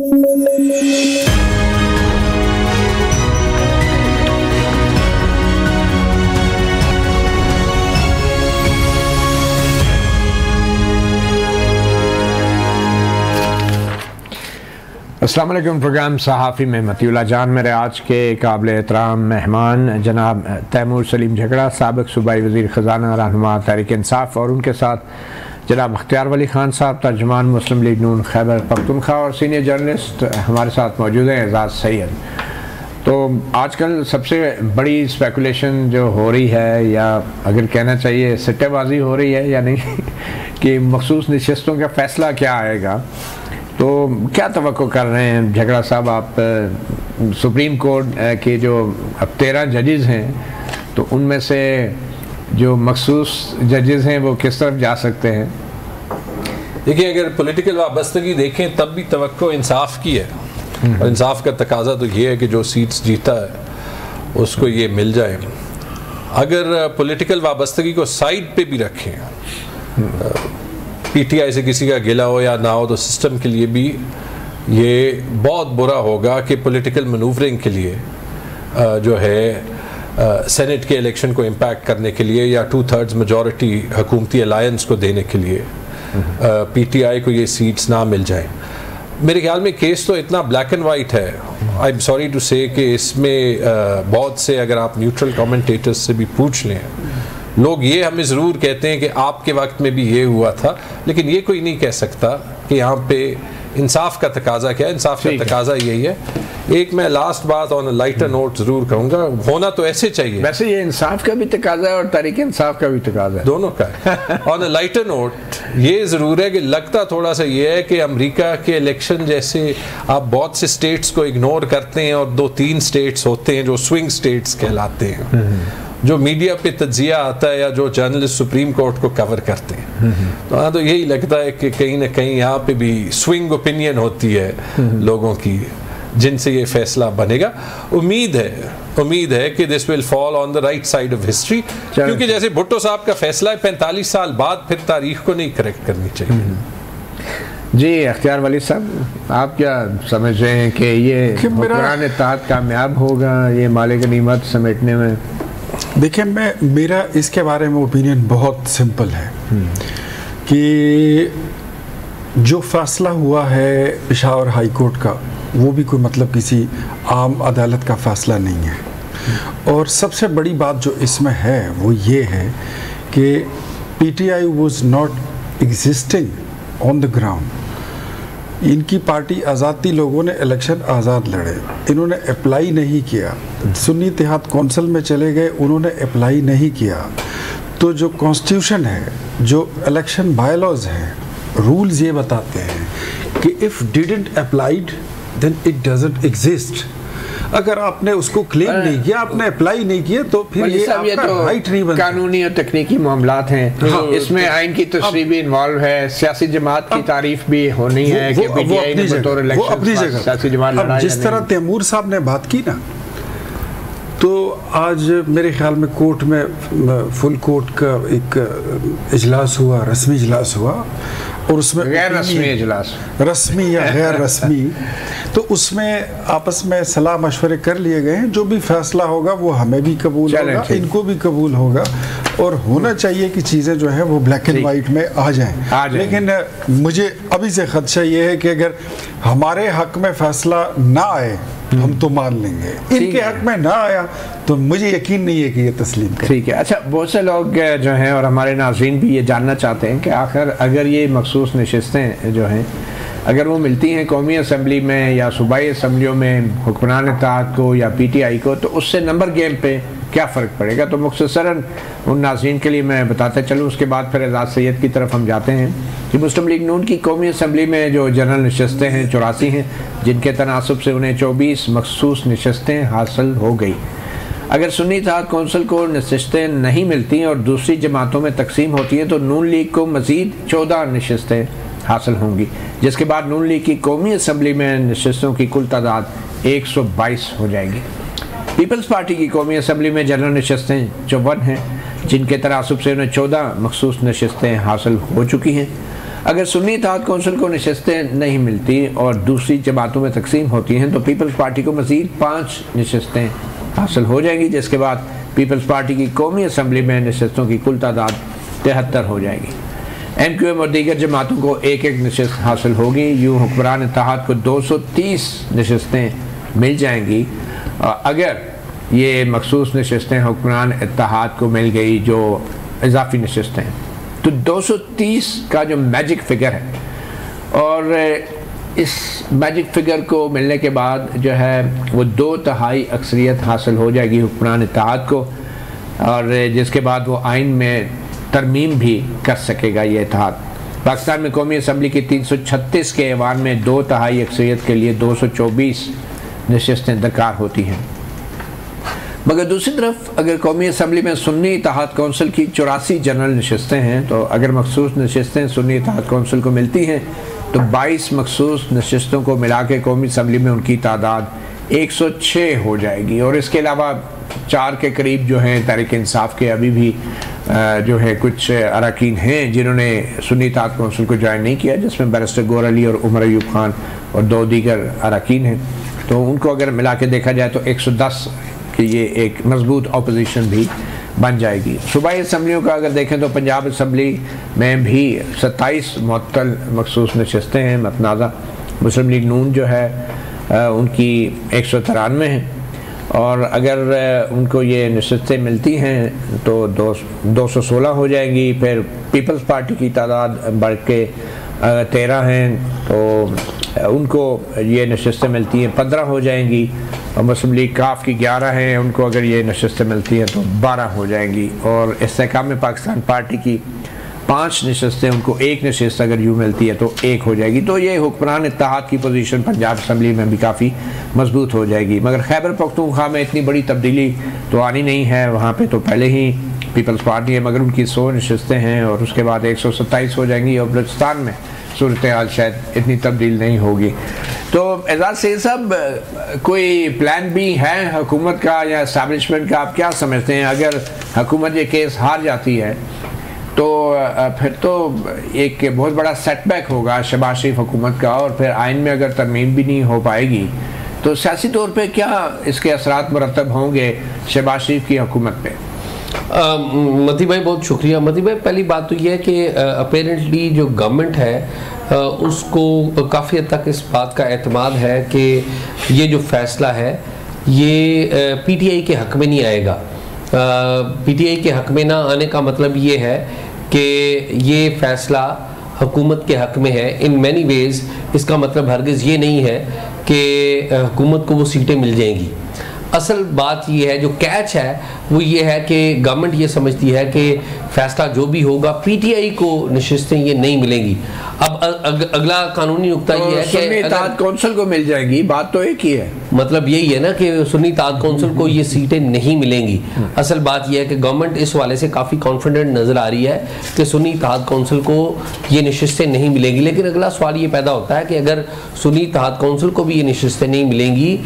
अस्सलाम वालेकुम। प्रोग्राम सहाफ़ी में मतीउल्लाह जान मेरे आज के काबिल एहतराम मेहमान जनाब तैमूर सलीम झगड़ा, साबिक़ सूबाई वज़ीर ख़ज़ाना, रहनुमा तहरीक इंसाफ, और उनके साथ जनाब अख्तियार वली खान साहब, तर्जुमान मुस्लिम लीग नून खैबर पख्तूनख्वा, और सीनियर जर्नलिस्ट हमारे साथ मौजूद हैं एजाज़ सैयद। तो आजकल सबसे बड़ी स्पेकुलेशन जो हो रही है, या अगर कहना चाहिए सट्टेबाजी हो रही है या नहीं कि मखसूस नशिस्तों का फ़ैसला क्या आएगा। तो क्या तवक्को कर रहे हैं झगड़ा साहब आप? सुप्रीम कोर्ट के जो अब 13 जजेज़ हैं, तो उनमें से जो मखसूस जजेज़ हैं वो किस तरफ जा सकते हैं? देखिए, अगर पॉलिटिकल वाबस्तगी देखें तब भी तवक्को इंसाफ की है, और इंसाफ का तकाजा तो ये है कि जो सीट्स जीता है उसको ये मिल जाए। अगर पॉलिटिकल वाबस्तगी को साइड पे भी रखें, पीटीआई से किसी का गिला हो या ना हो, तो सिस्टम के लिए भी ये बहुत बुरा होगा कि पॉलिटिकल मनूवरिंग के लिए जो है सेनेट के इलेक्शन को इम्पैक्ट करने के लिए या 2/3 मेजॉरिटी हुकूमती अलायंस को देने के लिए पीटीआई को ये सीट्स ना मिल जाएं। मेरे ख्याल में केस तो इतना ब्लैक एंड वाइट है, आई एम सॉरी टू से, कि इसमें बहुत से, अगर आप न्यूट्रल कमेंटेटर्स से भी पूछ लें, लोग ये हमें ज़रूर कहते हैं कि आपके वक्त में भी ये हुआ था, लेकिन ये कोई नहीं कह सकता कि यहाँ पे इंसाफ का तकाजा क्या है। इंसाफ का तकाजा यही है। एक मैं लास्ट बात ऑन अ लाइटर नोट ज़रूर कहूँगा, होना तो ऐसे चाहिए। वैसे ये इंसाफ का भी तकाजा है और तहरीक इंसाफ का भी तकाजा है, दोनों का है। ऑन अ लाइटर नोट ये ज़रूर है कि लगता थोड़ा सा ये है कि अमेरिका के इलेक्शन जैसे आप बहुत से स्टेट्स को इग्नोर करते हैं, और 2-3 स्टेट्स होते हैं जो स्विंग स्टेट्स कहलाते हैं, जो मीडिया पे तज्जिया आता है या जो जर्नलिस्ट सुप्रीम कोर्ट को कवर करते हैं। तो हाँ, तो यही लगता है कि कहीं ना कहीं यहाँ पे भी स्विंग ओपिनियन होती है लोगों की, जिनसे ये फैसला बनेगा। उम्मीद है कि this will fall on the right side of history, क्योंकि जैसे भुट्टो साहब का फैसला है 45 साल बाद, फिर तारीख को नहीं करेक्ट करनी चाहिए। जी अख्तियार वली साहब, आप क्या समझ रहे हैं कि ये हुक्मरान इत्तेहाद कामयाब होगा ये मालिक गनीमत समेटने में? देखिए, मेरा इसके बारे में ओपिनियन बहुत सिंपल है कि जो फैसला हुआ है पेशावर हाई कोर्ट का, वो भी कोई मतलब किसी आम अदालत का फैसला नहीं है। और सबसे बड़ी बात जो इसमें है वो ये है कि PTI was not existing on the ground. इनकी पार्टी आज़ादी, लोगों ने इलेक्शन आज़ाद लड़े, इन्होंने अप्लाई नहीं किया। सुन्नी इत्तेहाद कौंसिल में चले गए, उन्होंने अप्लाई नहीं किया। तो जो कॉन्स्टिट्यूशन है, जो इलेक्शन बायलॉज हैं, रूल्स ये बताते हैं कि if didn't applied then it doesn't exist. अगर आपने उसको क्लेम नहीं किया, आपने अप्लाई नहीं किया, तो फिर ये आपका राइट नहीं बनता। कानूनी और तकनीकी मामलात हैं, हाँ, इसमें आइन की तशरीह भी इन्वॉल्व है, सियासी जमात की तारीफ भी होनी है कि पीटीआई ने बतौर इलेक्शन अपनी जगह सियासी जमात लड़ा। जिस तरह तैमूर साहब ने बात की ना, तो आज मेरे ख्याल में कोर्ट में फुल कोर्ट का एक इजलास हुआ, रस्मी इजलास हुआ, और उसमें गैर रस्मी इजलास, रस्मी या गैर रस्मी, तो उसमें आपस में सलाह मशवरे कर लिए गए हैं। जो भी फैसला होगा वो हमें भी कबूल होगा, इनको भी कबूल होगा, और होना चाहिए कि चीज़ें जो है वो ब्लैक एंड वाइट में आ जाएं। लेकिन मुझे अभी से खदशा ये है कि अगर हमारे हक में फैसला ना आए हम तो मान लेंगे, इनके हक में ना आया तो मुझे यकीन नहीं है कि ये तस्लीम करें। ठीक है। अच्छा, बहुत से लोग जो हैं और हमारे नाज़रीन भी ये जानना चाहते हैं कि आखिर अगर ये मखसूस नशिस्तें जो हैं अगर वो मिलती हैं कौमी असम्बली में या सूबाई असम्बलियों में हुक्मरान इत्तेहाद को या पीटीआई को, तो उससे नंबर गेम पे क्या फ़र्क पड़ेगा? तो मुख्तसरन उन नाज़रीन के लिए मैं बताते चलूँ, उसके बाद फिर एजाज़ सैयद की तरफ हम जाते हैं कि मुस्लिम लीग नून की कौमी असम्बली में जो जनरल नशस्तें हैं 84 हैं, जिनके तनासब से उन्हें 24 मखसूस नशस्तें हासिल हो गई। अगर सुन्नी इत्तेहाद कौंसिल को नशस्तें नहीं मिलती और दूसरी जमातों में तकसीम होती हैं तो नून लीग को मज़ीद 14 नशस्तें हासिल होंगी, जिसके बाद नून लीग की कौमी असम्बली में नशस्तों की कुल तादाद 122 हो जाएगी। पीपल्स पार्टी की कौमी असम्बली में जनरल नशस्तें 54 हैं, जिनके तनासब से उन्हें 14 मखसूस नशस्तें हासिल हो चुकी हैं। अगर सुन्नी इत्तेहाद कौंसिल को नशस्तें नहीं मिलती और दूसरी जमातों में तकसीम होती हैं तो पीपल्स पार्टी को मज़ीद 5 नशस्तें हासिल हो जाएंगी, जिसके बाद पीपल्स पार्टी की कौमी असम्बली में नशस्तों की कुल तादाद 73 हो जाएगी। MQM और दीगर जमातों को एक एक नशस्त हासिल होगी। यूँ हुक्मरान इत्तेहाद को 230 नशस्तें मिल जाएंगी। अगर ये मखसूस नशस्तें हुक्मरान इत्तेहाद को मिल गई जो इजाफी नशस्तें, तो 230 का जो मैजिक फिगर है, और इस मैजिक फिगर को मिलने के बाद जो है वो 2/3 अक्सरियत हासिल हो जाएगी हुक्मरान इत्तेहाद को, और जिसके बाद वो आइन में तरमीम भी कर सकेगा ये इत्तेहाद। पाकिस्तान में कौमी असम्बली की 336 के ऐवान में 2/3 अक्सरियत के लिए 224 नशस्तें दरकार होती हैं। मगर दूसरी तरफ अगर कौमी असम्बली में सुन्नी इत्तेहाद कौंसिल की 84 जनरल नशस्तें हैं, तो अगर मखसूस नशस्तें सुन्नी इत्तेहाद कौंसिल को मिलती हैं तो 22 मखसूस नशस्तों को मिला के कौमी असम्बली में उनकी तादाद 106 हो जाएगी। और इसके अलावा 4 के करीब जो हैं तहरीक इंसाफ के अभी भी जो है कुछ अरकान हैं जिन्होंने सुन्नी इत्तेहाद कौंसिल को ज्वाइन नहीं किया, जिसमें बैरिस्टर गौहर अली और उमर अयूब खान और 2 दीगर अरकान हैं। तो उनको अगर मिला के देखा जाए तो 110 कि ये एक मजबूत अपोजिशन भी बन जाएगी। सूबाई असम्बलियों का अगर देखें तो पंजाब असम्बली में भी 27 मुअत्तल मखसूस नशस्तें हैं मतनाज़ा। मुस्लिम लीग नून जो है उनकी 193 हैं, और अगर उनको ये नशस्तें मिलती हैं तो 216 हो जाएंगी। फिर पीपल्स पार्टी की तादाद बढ़ के 13 हैं, तो उनको ये नशस्तें मिलती हैं 15 हो जाएंगी। और मुस्लिम लीग काफ की 11 हैं, उनको अगर ये नशस्तें मिलती हैं तो 12 हो जाएंगी। और इस्तेहकाम में पाकिस्तान पार्टी की 5 नशस्तें, उनको 1 नशस्त अगर यूँ मिलती है तो 1 हो जाएगी। तो ये हुक्मरान इत्तेहाद की पोजीशन पंजाब असम्बली में भी काफ़ी मजबूत हो जाएगी। मगर खैबर पख्तूनख्वा में इतनी बड़ी तब्दीली तो आनी नहीं है, वहाँ पर तो पहले ही पीपल्स पार्टी है, मगर उनकी 100 नशस्तें हैं और उसके बाद 127 हो जाएंगी। और बलूचिस्तान में सूरत हाल शायद इतनी तब्दील नहीं होगी। तो एजाज से सब कोई प्लान बी है हुकूमत का या इस्टेब्लिशमेंट का, आप क्या समझते हैं? अगर हुकूमत ये केस हार जाती है तो फिर तो एक बहुत बड़ा सेटबैक होगा शहबाज शरीफ हुकूमत का, और फिर आइन में अगर तरमीम भी नहीं हो पाएगी तो सियासी तौर पे क्या इसके असरात मुरतब होंगे शहबाज शरीफ की हुकूमत पे? मती भाई बहुत शुक्रिया। मती भाई पहली बात तो ये है कि अपेरेंटली जो गवर्नमेंट है उसको काफ़ी हद तक इस बात का एतमाद है कि ये जो फैसला है ये पीटीआई के हक़ में नहीं आएगा। पीटीआई के हक़ में ना आने का मतलब ये है कि ये फैसला हुकूमत के हक़ में है इन मैनी वेज़। इसका मतलब हरगिज़ ये नहीं है कि हुकूमत को वो सीटें मिल जाएंगी। असल बात ये है, जो कैच है वो ये है कि गवर्नमेंट ये समझती है कि फैसला जो भी होगा पीटीआई को नशिस्तें ये नहीं मिलेंगी। अब अगला कानूनी नुक्ता ये है कि सुन्नी इत्तेहाद कौंसिल को मिल जाएगी, बात तो एक ही है। मतलब यही है ना कि सुन्नी इत्तेहाद कौंसिल को ये सीटें नहीं मिलेंगी। असल बात यह है कि गवर्नमेंट इस वाले से काफ़ी कॉन्फिडेंट नज़र आ रही है कि सुन्नी इत्तेहाद कौंसिल को ये नशिस्तें नहीं मिलेंगी। लेकिन अगला सवाल ये पैदा होता है कि अगर सुन्नी इत्तेहाद कौंसिल को भी ये नशिस्तें नहीं मिलेंगी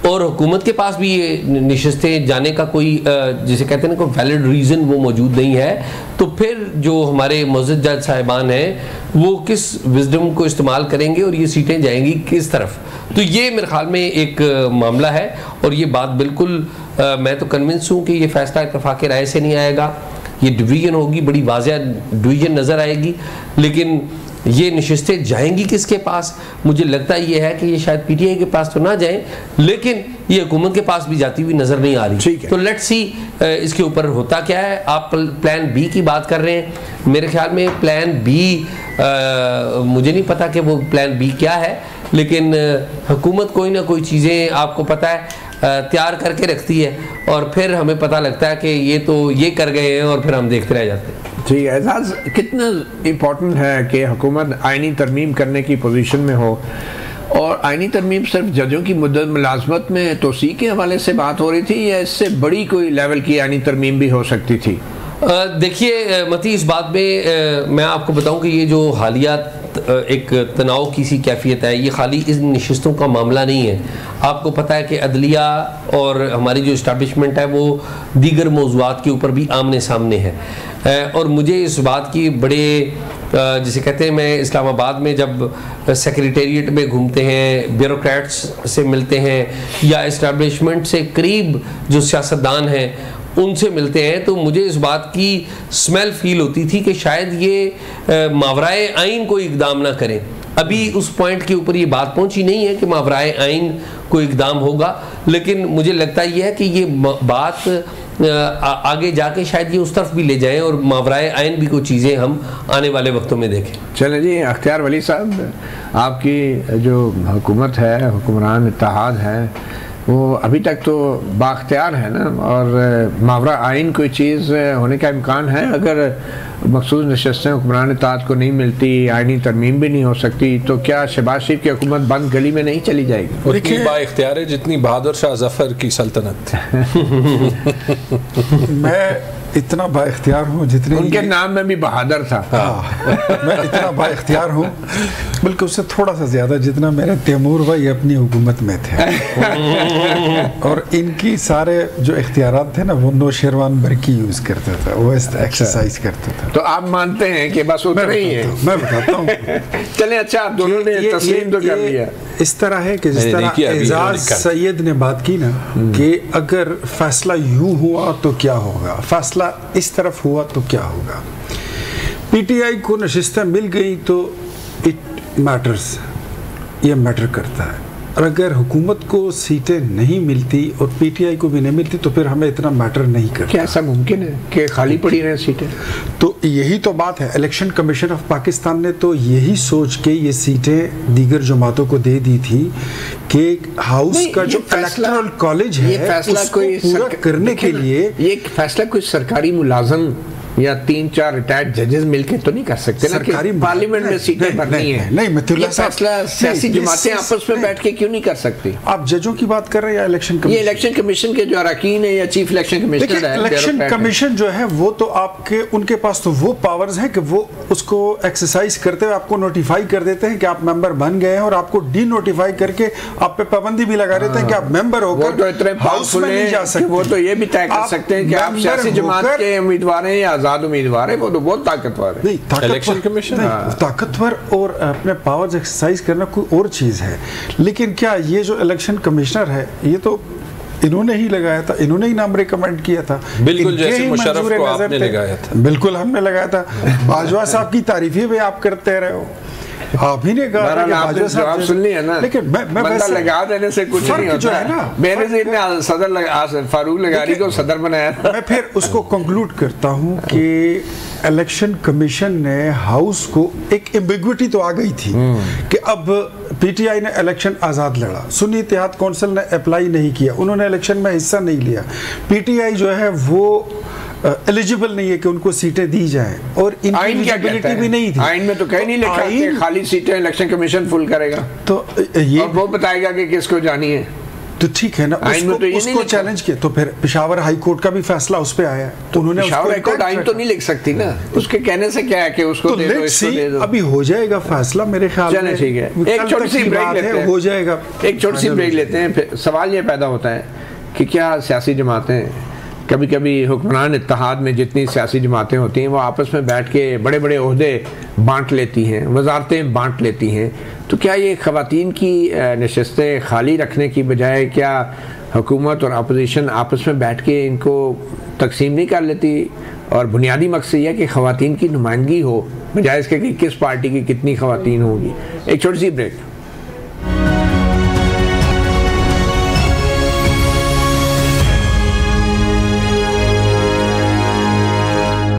और हुकूमत के पास भी ये नशिस्तें जाने का कोई जिसे कहते हैं ना कोई वैलिड रीज़न वो मौजूद नहीं है, तो फिर जो हमारे मुअज़्ज़ज़ जज साहिबान हैं वो किस विजडम को इस्तेमाल करेंगे और ये सीटें जाएंगी किस तरफ। तो ये मेरे ख्याल में एक मामला है और ये बात बिल्कुल मैं तो कन्विंस हूँ कि ये फैसला इत्तेफाक राय से नहीं आएगा। ये डिवीज़न होगी, बड़ी वाज़ेह डिवीज़न नज़र आएगी, लेकिन ये नशिस्तें जाएंगी किसके पास? मुझे लगता ये है कि ये शायद पीटीआई के पास तो ना जाएं, लेकिन ये हुकूमत के पास भी जाती हुई नज़र नहीं आ रही। तो लेट्स सी इसके ऊपर होता क्या है। आप प्लान बी की बात कर रहे हैं, मेरे ख्याल में प्लान बी मुझे नहीं पता कि वो प्लान बी क्या है, लेकिन हुकूमत कोई ना कोई चीज़ें आपको पता है तैयार करके रखती है और फिर हमें पता लगता है कि ये तो ये कर गए हैं और फिर हम देखते रह जाते हैं। ठीक है एजाज, कितना इम्पोर्टेंट है कि हुकूमत आइनी तरमीम करने की पोजीशन में हो, और आइनी तरमीम सिर्फ जजों की मुद्दत मुलाजमत में तोसी के हवाले से बात हो रही थी या इससे बड़ी कोई लेवल की आइनी तरमीम भी हो सकती थी? देखिए मती, इस बात में मैं आपको बताऊं कि ये जो हालिया एक तनाव की सी कैफियत है, ये खाली इन नशिस्तों का मामला नहीं है। आपको पता है कि अदलिया और हमारी जो इस्टेब्लिशमेंट है वो दीगर मौज़ूआत के ऊपर भी आमने सामने है, और मुझे इस बात की बड़े जिसे कहते हैं, मैं इस्लामाबाद में जब सेक्रेटेरिएट में घूमते हैं, ब्यूरोक्रेट्स से मिलते हैं या इस्टेब्लिशमेंट से करीब जो सियासतदान हैं उनसे मिलते हैं, तो मुझे इस बात की स्मेल फील होती थी कि शायद ये मावराए आइन कोई इकदाम ना करें। अभी उस पॉइंट के ऊपर ये बात पहुंची नहीं है कि मावराए आइन कोई इकदाम होगा, लेकिन मुझे लगता ये है कि ये बात आगे जाके शायद ये उस तरफ भी ले जाएं और मावराए आइन भी कुछ चीज़ें हम आने वाले वक्तों में देखें। चलें जी, अख्तियार वली साहब, आपकी जो हुकूमत है, हुक्मरान इत्तेहाद है, वो अभी तक तो बाख्तियार है ना, और मावरा आइन कोई चीज़ होने का इम्कान है? अगर मखसूस नशस्तें हुक्मरान इत्तेहाद को नहीं मिलती, आइनी तरमीम भी नहीं हो सकती, तो क्या शहबाज शरीफ की हुकूमत बंद गली में नहीं चली जाएगी? उतनी बाइख्तियार है जितनी बहादुर शाह जफर की सल्तनत। मैं इतना बाइख्तियार हूँ जितने उनके नाम में भी बहादुर था। मैं इतना बाइख्तियार हूँ, बल्कि उससे थोड़ा सा ज्यादा जितना मेरे तैमूर भाई अपनी हुकूमत में थे। और इनकी सारे जो इख्तियारात थे ना, वो नौशेरवान बरकी यूज करता था, वो एक्सरसाइज करता था। तो आप मानते हैं कि बस उतना ही है? मैं बताता हूँ। चले, अच्छा, आप दोनों ने तस्लीम तो कर लिया। इस तरह है कि जिस तरह एजाज सैयद ने बात की ना कि अगर फैसला यूं हुआ तो क्या होगा, फैसला इस तरफ हुआ तो क्या होगा। पीटीआई को नशिस्तें मिल गई तो इट मैटर्स, ये मैटर करता है। और अगर हुकूमत को सीटें नहीं मिलती और पीटीआई को भी नहीं मिलती तो फिर हमें इतना मैटर नहीं करता। क्या ऐसा मुमकिन है कि खाली पड़ी रहे सीटें? तो यही तो बात है। इलेक्शन कमीशन ऑफ पाकिस्तान ने तो यही सोच के ये सीटें दीगर जमातों को दे दी थी कि हाउस का जो इलेक्टोरल कॉलेज है उसको पूरा करने के लिए। ये फैसला कोई सरकारी मुलाजम या 3-4 रिटायर्ड जजेस मिलके तो नहीं कर सकते ना कि पार्लियामेंट में सीटें भरनी है। नहीं, ये फैसला सियासी जमातें आपस में बैठ के क्यों नहीं कर सकती? आप जजों की बात कर रहे हैं या इलेक्शन कमीशन? ये इलेक्शन कमीशन के जो अरकान है या चीफ इलेक्शन कमिश्नर है, इलेक्शन कमीशन जो है वो तो आपके, उनके पास तो वो पावर्स हैं कि वो उसको एक्सरसाइज करते हुए आपको नोटिफाई कर देते हैं कि आप मेंबर बन गए हैं, और आपको डी नोटिफाई करके आप पे पाबंदी भी लगा देते हैं कि आप मेंबर होकर हाउस में नहीं जा सकते। वो तो ये भी तय कर सकते हैं कि आप सियासी जमात के उम्मीदवार हैं या आजाद उम्मीदवार है, वो तो बहुत ताकतवर है। नहीं, इलेक्शन कमीशन ताकतवर और अपने पावर्स एक्सरसाइज करना कोई और चीज है। लेकिन क्या ये जो इलेक्शन कमिश्नर है ये तो इन्होंने ही लगाया था, इन्होंने ही नाम रिकमेंड किया था। बिल्कुल जैसे मुशर्रफ को आपने लगाया था। बिल्कुल हमने लगाया था। बाजवा साहब की तारीफें भी आप करते रहे हो, आप ही ने कहा जवाब सुन लिया ना। लेकिन मैं बंदा लगा देने से कुछ नहीं होता है ना। बेनज़ीर ने सदर फारूक लगारी को सदर बनाया था। मैं फिर उसको कंक्लूड करता हूं कि इलेक्शन कमीशन ने हाउस को एक एम्बिग्विटी तो आ गई थी कि अब पीटीआई ने इलेक्शन आज़ाद लड़ा, सुन्नी इत्तेहाद कौंसिल ने अप्लाई नहीं किया, उन्होंने इलेक्शन में हिस्सा नहीं लिया, पीटीआई जो है वो एलिजिबल नहीं है कि उनको सीटें दी जाएं, और इनकी एलिजिबिलिटी भी नहीं थी। आइन में तो कहीं नहीं लिखा कि खाली सीटें इलेक्शन कमीशन फुल करेगा, तो ये वो बताएगा कि किसको जानी है। तो ठीक है ना, उसको चैलेंज किया। तो फिर पेशावर हाई कोर्ट का भी फैसला उस पे आया, तो उन्होंने पेशावर हाई कोर्ट आइन तो नहीं लिख सकती ना, उसके कहने से क्या है कि उसको दे दो, इसको दे दो। अभी हो जाएगा फैसला मेरे ख्याल में। ठीक है, एक छोटी सी ब्रेक लेते हैं, हो जाएगा। एक छोटी सी ब्रेक लेते हैं। फिर सवाल ये पैदा होता है कि क्या सियासी जमातें, कभी कभी हुक्मरान इत्तेहाद में जितनी सियासी जमातें होती हैं वो आपस में बैठ के बड़े बड़े ओहदे बांट लेती हैं, वजारतें बांट लेती हैं, तो क्या ये ख़वातीन की नशस्तें खाली रखने की बजाय क्या हुकूमत और अपोजिशन आपस में बैठ के इनको तकसीम नहीं कर लेती? और बुनियादी मकसद यह है कि ख़वातीन की नुमाइंदगी हो, बजाय इसके कि किस पार्टी की कितनी ख़वातीन होगी। एक छोटी सी ब्रेक।